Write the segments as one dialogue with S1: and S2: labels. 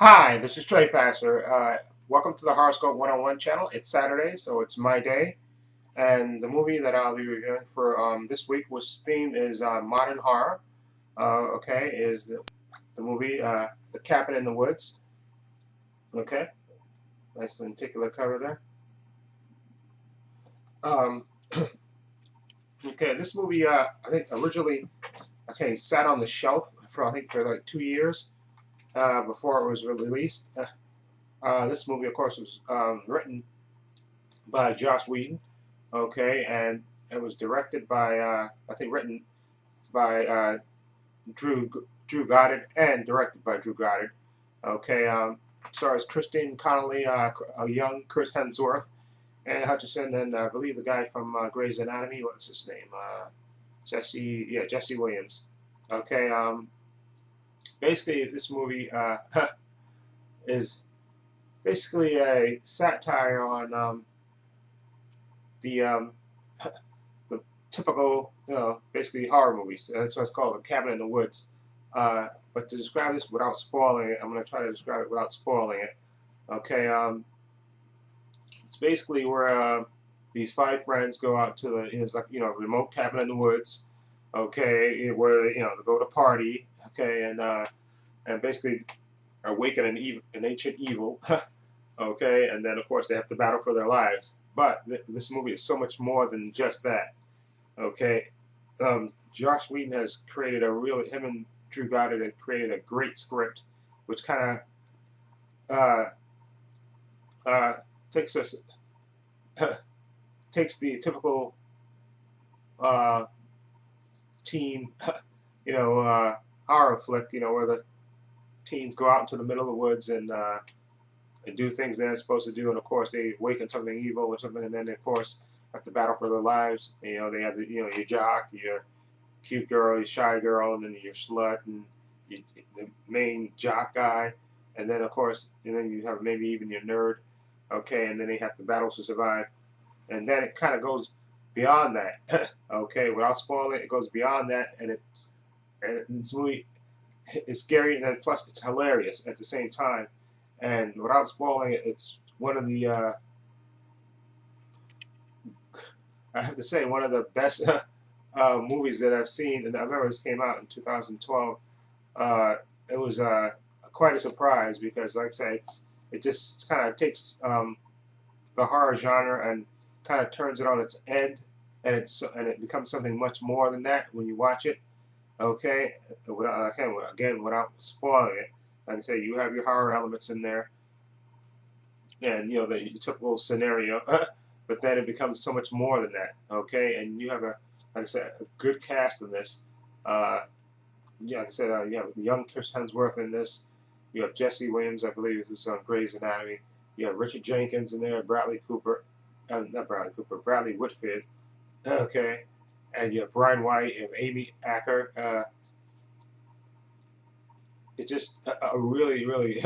S1: Hi, this is Trey Passer. Welcome to the Horoscope 101 channel. It's Saturday, so it's my day. And the movie that I'll be reviewing for this week was themed is modern horror. Okay, is the movie The Cabin in the Woods. Okay, nice lenticular cover there. Um, okay, this movie I think originally sat on the shelf for I think for like 2 years before it was released. This movie, of course, was written by Joss Whedon. Okay, and it was directed by I think written by Drew Goddard and directed by Drew Goddard. Okay, stars Christine Connolly, a young Chris Hemsworth, and Hutchison, and I believe the guy from Grey's Anatomy. What's his name? Jesse Williams. Okay, basically this movie is basically a satire on the the typical, basically horror movies. That's what it's called, The Cabin in the Woods. But to describe this without spoiling it, I'm going to try to describe it without spoiling it. Okay, it's basically where these five friends go out to the, it's like, remote cabin in the woods. Okay, where they go to party. Okay, and basically awaken an ancient evil. Okay, and then of course they have to battle for their lives. But this movie is so much more than just that. Okay, Josh Whedon has created him and Drew Goddard had created a great script, which kind of takes us takes the typical uh, teen, horror flick, where the teens go out into the middle of the woods and do things they're not supposed to do, and of course they awaken something evil or something, and then of course have to battle for their lives. They have your jock, your cute girl, your shy girl, and then your slut, and the main jock guy, and then of course you have maybe even your nerd. Okay, and then they have to battle to survive, and then it kind of goes beyond that. Okay, without spoiling it, it goes beyond that, and it's really it's scary, and then plus it's hilarious at the same time. And without spoiling it, it's one of the I have to say one of the best movies that I've seen. And I remember this came out in 2012. It was quite a surprise because, like I say, it just kind of takes the horror genre and kind of turns it on its head, and it becomes something much more than that when you watch it. Okay, again, without spoiling it, like I say, you have your horror elements in there, and the typical scenario, but then it becomes so much more than that. Okay, and you have like I said, a good cast in this. Like I said, you have young Chris Hemsworth in this. You have Jesse Williams, I believe, who's on Grey's Anatomy. You have Richard Jenkins in there, Bradley Cooper, not Bradley Cooper, Bradley Whitford. Okay, and you have Brian White, you have Amy Acker. It's just a really, really.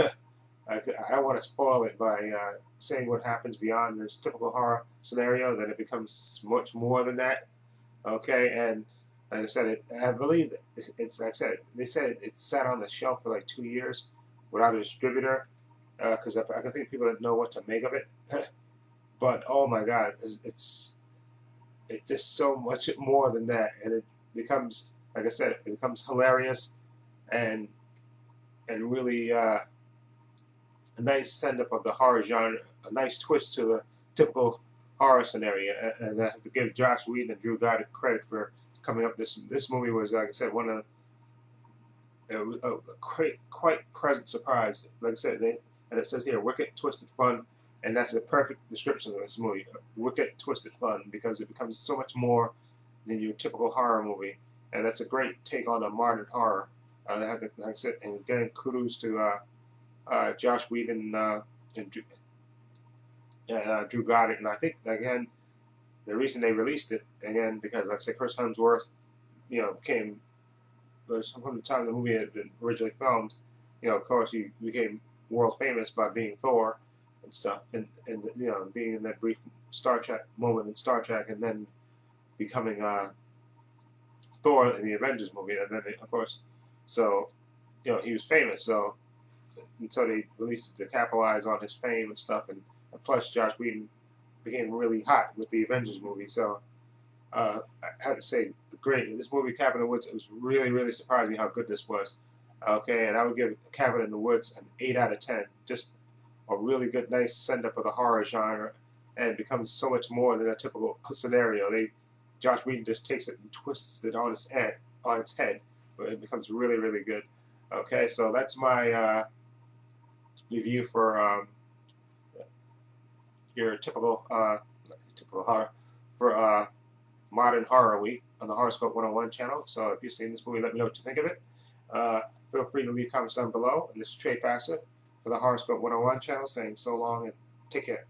S1: I don't want to spoil it by saying what happens beyond this typical horror scenario. That it becomes much more than that. Okay, and like I said, I believe it's. Like I said, they said it sat on the shelf for like 2 years without a distributor because I think people didn't know what to make of it. But oh my God, it's just so much more than that, and it becomes, like I said, it becomes hilarious and really a nice send up of the horror genre, a nice twist to the typical horror scenario. And I have to give Josh Whedon and Drew Goddard credit for coming up. This movie was, like I said, one of a quite pleasant surprise. Like I said, and it says here, wicked, twisted fun, and that's a perfect description of this movie. Wicked, twisted fun, because it becomes so much more than your typical horror movie, and that's a great take on a modern horror. Like I said, and again, kudos to Josh Whedon and Drew Goddard. And I think, again, the reason they released it, again, because, like I said, Chris Hemsworth, became, from the time the movie had been originally filmed, of course, he became world famous by being Thor and stuff, and being in that brief Star Trek moment in Star Trek, and then becoming Thor in the Avengers movie, and then, of course, so, he was famous, so until they released it to capitalize on his fame and stuff. And plus, Josh Whedon became really hot with the Avengers movie. So I have to say, great. This movie, Cabin in the Woods, it was really, really surprised me how good this was. Okay, and I would give Cabin in the Woods an 8 out of 10. Just a really good, nice send-up of the horror genre, and it becomes so much more than a typical scenario. Josh Whedon just takes it and twists it on its head. It becomes really, really good. Okay, so that's my review for your typical horror for Modern Horror Week on the Horoscope 101 channel. So if you've seen this movie, let me know what you think of it. Feel free to leave comments down below. And this is Trey Passer for the Horoscope 101 channel saying so long and take care.